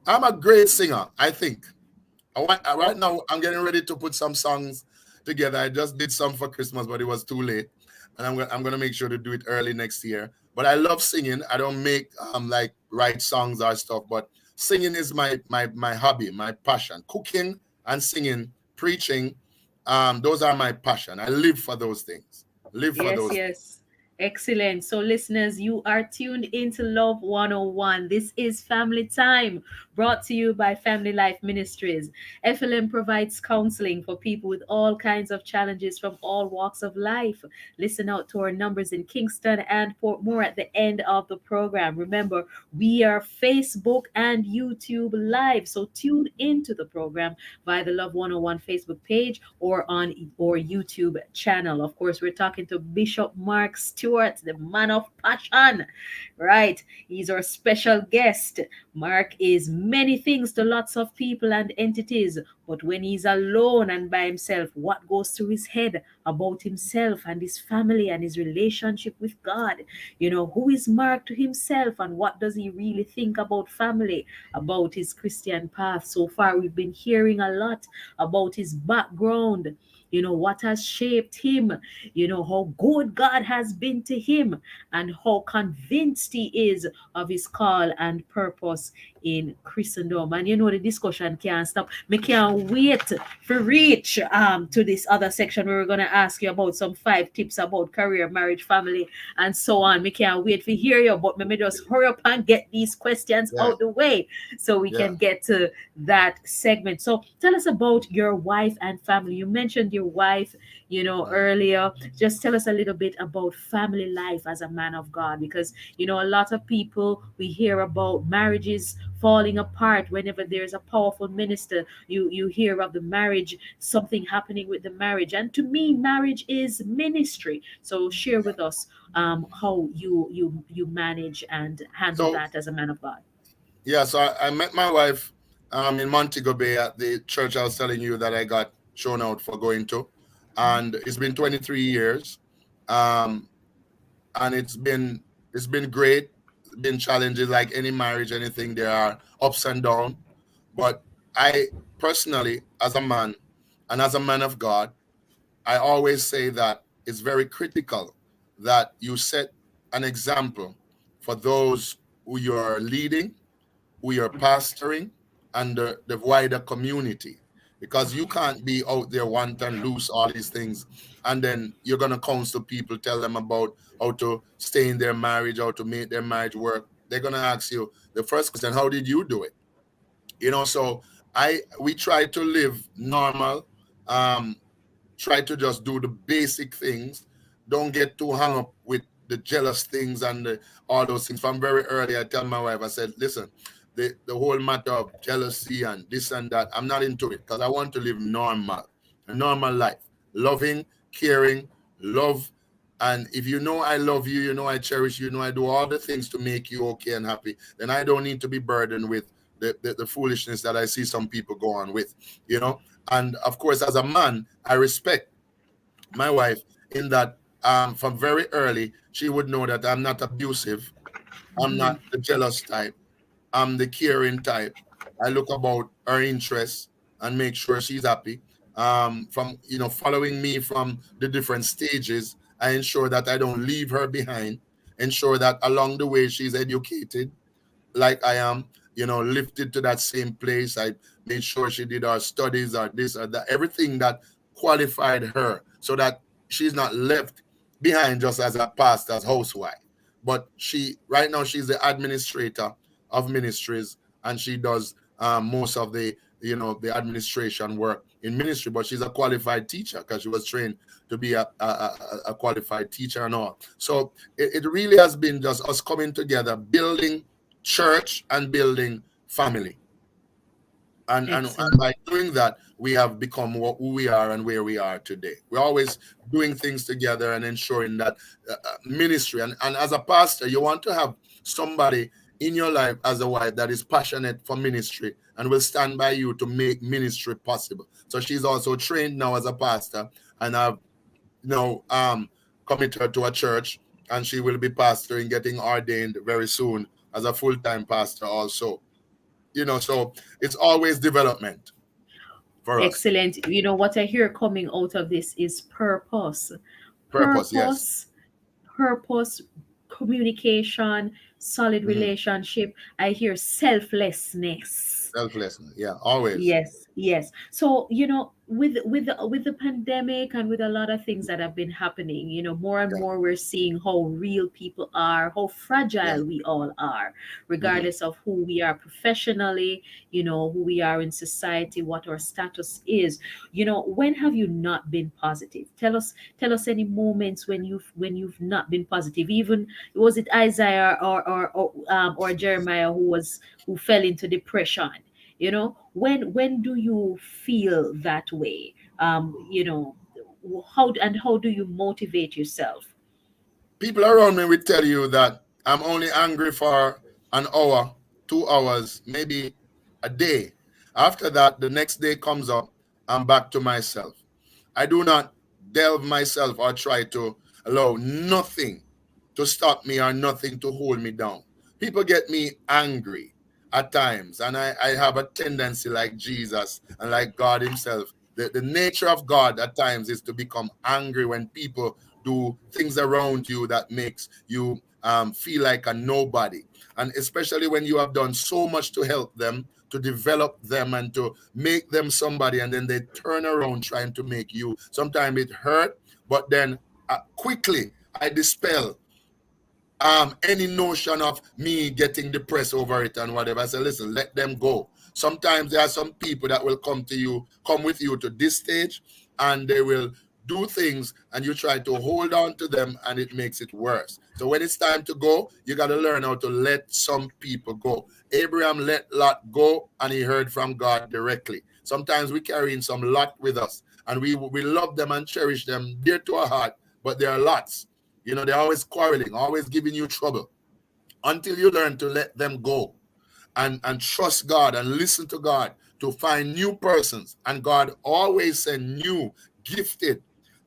I'm a great singer, I think. Right now, I'm getting ready to put some songs together. I just did some for Christmas, but it was too late. And I'm gonna make sure to do it early next year. But I love singing. I don't make like write songs or stuff, but singing is my hobby, my passion. Cooking and singing, preaching, those are my passion. I live for those things. Live for Yes, those. yes. Excellent. So, listeners, you are tuned into Love 101. This is Family Time, brought to you by Family Life Ministries. FLM provides counseling for people with all kinds of challenges from all walks of life. Listen out to our numbers in Kingston and Portmore at the end of the program. Remember, we are Facebook and YouTube live. So, tune into the program via the Love 101 Facebook page or on our YouTube channel. Of course, we're talking to Bishop Mark Stewart, the man of passion, right? He's our special guest. Mark is many things to lots of people and entities, but when he's alone and by himself, what goes through his head about himself and his family and his relationship with God? Who is Mark to himself and what does he really think about family, about his Christian path? So far, we've been hearing a lot about his background, what has shaped him, how good God has been to him, and how convinced he is of his call and purpose in Christendom. And the discussion can't stop. Me can't wait for reach to this other section where we're gonna ask you about some 5 tips about career, marriage, family, and so on. Me can't wait to hear you, but me just hurry up and get these questions Yeah. out the way so we Yeah. can get to that segment. So tell us about your wife and family. You mentioned your wife, earlier. Just tell us a little bit about family life as a man of God, because a lot of people, we hear about marriages falling apart whenever there's a powerful minister. You hear of the marriage, something happening with the marriage, and to me, marriage is ministry. So share with us how you manage and handle So that as a man of God. yeah, so I met my wife in Montego Bay at the church I was telling you that I got shown out for going to, and it's been 23 years, um, and it's been great. It's been challenges like any marriage, anything. There are ups and downs, but I personally, as a man and as a man of God, I always say that it's very critical that you set an example for those who you're leading, who you're pastoring, and the wider community. because you can't be out there want and loose all these things, and then you're gonna counsel people, tell them about how to stay in their marriage, how to make their marriage work. They're gonna ask you the first question, how did you do it? So we try to live normal, um try to just do the basic things. Don't get too hung up with the jealous things and all those things. From very early, I tell my wife, I said, listen, the whole matter of jealousy and this and that, I'm not into it, because I want to live normal, a normal life, loving, caring, love. And if you know I love you, you know I cherish you, you know I do all the things to make you okay and happy, then I don't need to be burdened with the foolishness that I see some people go on with, you know. And of course, as a man, I respect my wife in that, from very early, she would know that I'm not abusive. I'm Mm-hmm. not the jealous type. I'm the caring type. I look about her interests and make sure she's happy. From following me from the different stages, I ensure that I don't leave her behind. Ensure that along the way she's educated, like I am, lifted to that same place. I made sure she did her studies or this or that, everything that qualified her, so that she's not left behind just as a pastor's housewife. But right now, she's the administrator of ministries, and she does most of the administration work in ministry. But she's a qualified teacher because she was trained to be a qualified teacher and all. So it really has been just us coming together, building church and building family. And Excellent. by doing that, we have become who we are and where we are today. We're always doing things together and ensuring that ministry. And as a pastor, you want to have somebody in your life as a wife that is passionate for ministry and will stand by you to make ministry possible. So she's also trained now as a pastor, and I've committed her to a church, and she will be pastoring, getting ordained very soon as a full-time pastor also. So it's always development for us. Excellent. You know what I hear coming out of this is purpose. Purpose, yes. Purpose, purpose, communication, solid Mhm. relationship. I hear selflessness. Selflessness, yeah, always. Yes, yes. So, with the pandemic and with a lot of things that have been happening, more and Yeah, more we're seeing how real people are, how yeah. fragile we all are, Mhm. regardless of who we are professionally, who we are in society, what our status is. When have you not been positive? Tell us any moments when you've not been positive. Even was it Isaiah or Jeremiah who fell into depression? When do you feel that way? How do you motivate yourself? People around me will tell you that I'm only angry for an hour, 2 hours, maybe a day. After that, the next day comes up, I'm back to myself. I do not delve myself or try to allow nothing to stop me or nothing to hold me down. People get me angry at times, and I have a tendency, like Jesus and like God Himself. The nature of God at times is to become angry when people do things around you that makes you feel like a nobody. And especially when you have done so much to help them, to develop them, and to make them somebody, and then they turn around trying to make you. Sometimes it hurt, but then quickly I dispel any notion of me getting depressed over it and whatever. I say, listen, let them go. Sometimes there are some people that will come with you to this stage, and they will do things, and you try to hold on to them, and it makes it worse. So when it's time to go, you got to learn how to let some people go. Abraham let Lot go, and he heard from God directly. Sometimes we carry in some Lot with us, and we love them and cherish them dear to our heart, but there are lots. They're always quarreling, always giving you trouble, until you learn to let them go and trust God and listen to God to find new persons. And God always send new, gifted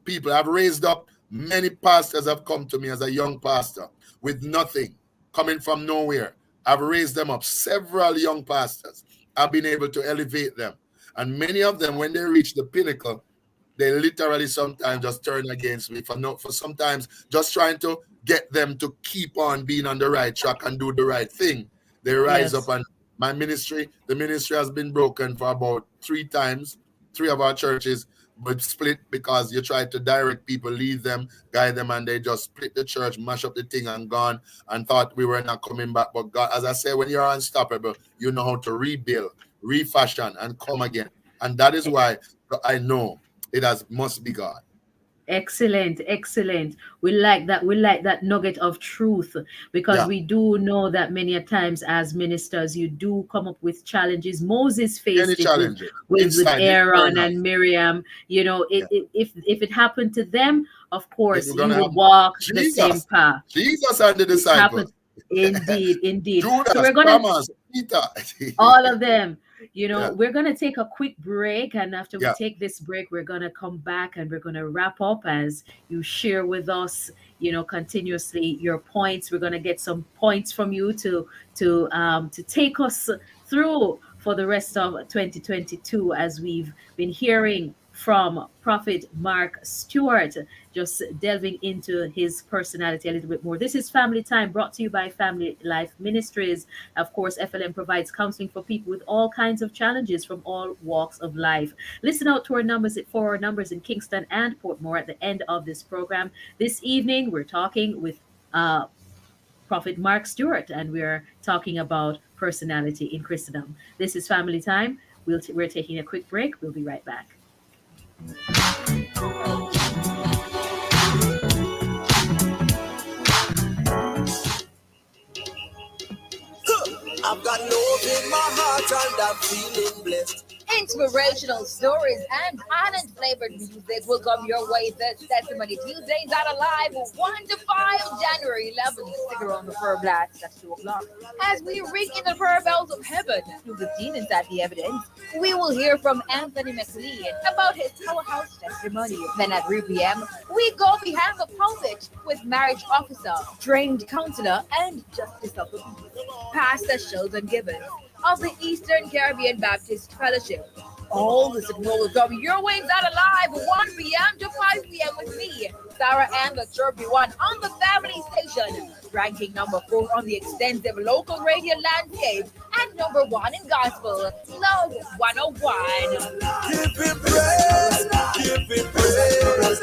people. I've raised up many pastors have come to me as a young pastor with nothing, coming from nowhere. I've raised them up, several young pastors. I've been able to elevate them. And many of them, when they reach the pinnacle, they literally sometimes just turn against me for sometimes just trying to get them to keep on being on the right track and do the right thing. They rise up, Yes. and the ministry has been broken for about 3 times. three of our churches but split because you tried to direct people, lead them, guide them, and they just split the church, mash up the thing and gone, and thought we were not coming back. But God, as I say, when you're unstoppable, you know how to rebuild, refashion, and come again. And that is why I know must be God. Excellent, excellent. We like that. We like that nugget of truth, because Yeah. we do know that many a times as ministers, you do come up with challenges. Moses Any faced it with challenges with inside, Aaron internal. and Miriam. You know, Yeah. if it happened to them, of If course, we're you gonna would have walk the same Jesus, path. Jesus and the It happened. disciples, Indeed, indeed. So Judas, we're gonna Thomas, Peter. all of them. Yeah. We're going to take a quick break. And after we Yeah. take this break, we're going to come back and we're going to wrap up as you share with us, continuously your points. We're going to get some points from you to take us through for the rest of 2022, as we've been hearing from Prophet Mark Stewart, just delving into his personality a little bit more. This is Family Time, brought to you by Family Life Ministries. Of course, FLM provides counseling for people with all kinds of challenges from all walks of life. Listen out to our numbers for our numbers in Kingston and Portmore at the end of this program. This evening, we're talking with Prophet Mark Stewart, and we're talking about personality in Christendom. This is Family Time. We're taking a quick break. We'll be right back. I've got love in my heart and I'm feeling blessed. Inspirational stories and island flavored music will come your way this Testimony Tuesdays are alive 1 to 5 January 11th. Stick around for a blast. That's 2 o'clock. As we ring in the prayer bells of heaven through the demons at the evidence, we will hear from Anthony McLean about his powerhouse testimony. Then at 3 p.m., we go behind the pulpit with marriage officer, trained counselor, and justice of the peace, Pastor Sheldon Gibbons of the Eastern Caribbean Baptist Fellowship. All this and more will come your way out alive 1 p.m. to 5 p.m. with me, Sarah Ann, the Chirpy One, on the Family Station, ranking number 4 on the extensive local radio landscape and number 1 in gospel, Love 101. Give him praise, give him praise.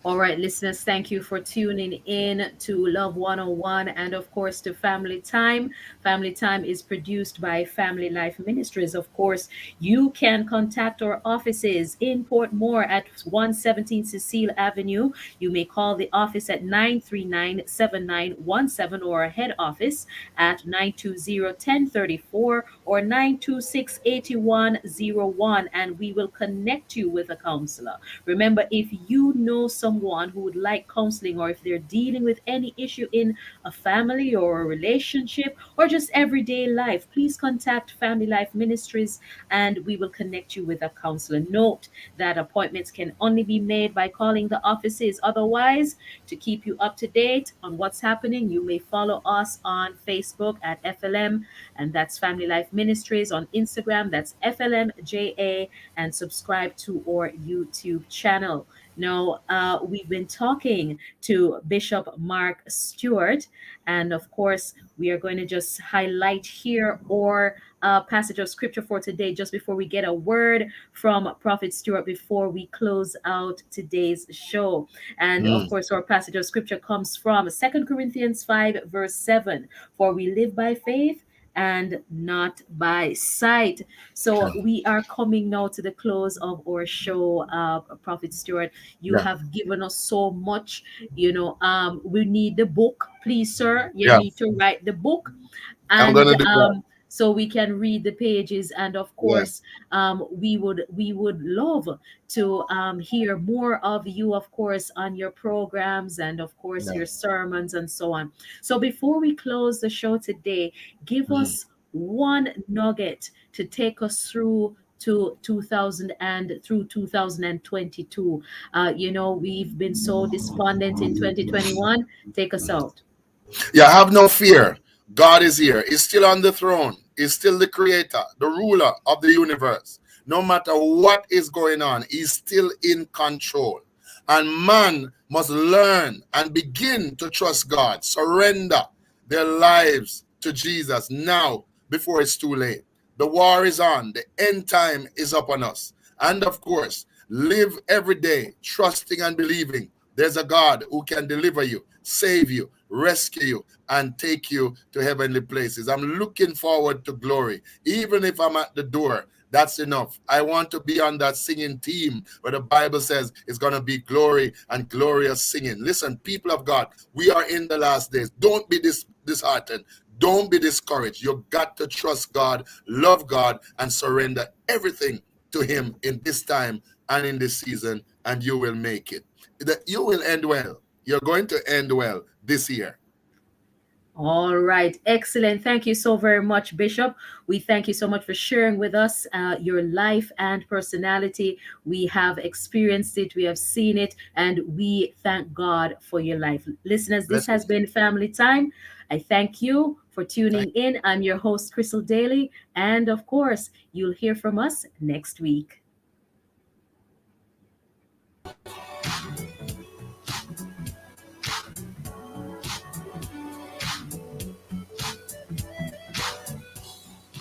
All right, listeners, thank you for tuning in to Love 101 and, of course, to Family Time. Family Time is produced by Family Life Ministries. Of course, you can contact our offices in Portmore at 117 Cecile Avenue. You may call the office at 939-7917 or our head office at 920-1034 or 926-8101, and we will connect you with a counselor. Remember, if you know someone who would like counseling, or if they're dealing with any issue in a family or a relationship or just everyday life, please contact Family Life Ministries and we will connect you with a counselor. Note that appointments can only be made by calling the offices. Otherwise, to keep you up to date on what's happening, you may follow us on Facebook at FLM, and that's Family Life Ministries. On Instagram, that's FLMJA, and subscribe to our YouTube channel. Now, we've been talking to Bishop Mark Stewart, and of course, we are going to just highlight here our passage of scripture for today, just before we get a word from Prophet Stewart before we close out today's show. And of course, our passage of scripture comes from 2 Corinthians 5, verse 7. For we live by faith and not by sight. So we are coming now to the close of our show, Prophet Stewart. You have given us so much. We need the book, please, sir. You Yeah. need to write the book, I'm and gonna do that. so we can read the pages. And of course, we would love to hear more of you, of course, on your programs and of course your sermons and so on. So before we close the show today, give us one nugget to take us through to 2022. We've been so despondent in 2021. Take us out. Yeah, have no fear. God is here. He's still on the throne. He's still the creator, the ruler of the universe. No matter what is going on, he's still in control. And man must learn and begin to trust God, surrender their lives to Jesus now before it's too late. The war is on. The end time is upon us. And of course, live every day trusting and believing there's a God who can deliver you, save you, rescue you, and take you to heavenly places. I'm looking forward to glory. Even if I'm at the door, that's enough. I want to be on that singing team where the Bible says it's going to be glory and glorious singing. Listen, people of God, we are in the last days. Don't be disheartened. Don't be discouraged. You've got to trust God, love God, and surrender everything to Him in this time and in this season, and you will make it. You will end well. You're going to end well this year. All right, excellent. Thank you so very much, Bishop. We thank you so much for sharing with us your life and personality. We have experienced it, we have seen it, and we thank God for your life. Listeners, this has been Family Time. I thank you for tuning in. I'm your host, Crystal Daly, and of course, you'll hear from us next week.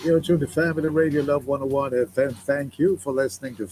You're tuned to Family Radio Love 101 FM. Thank you for listening to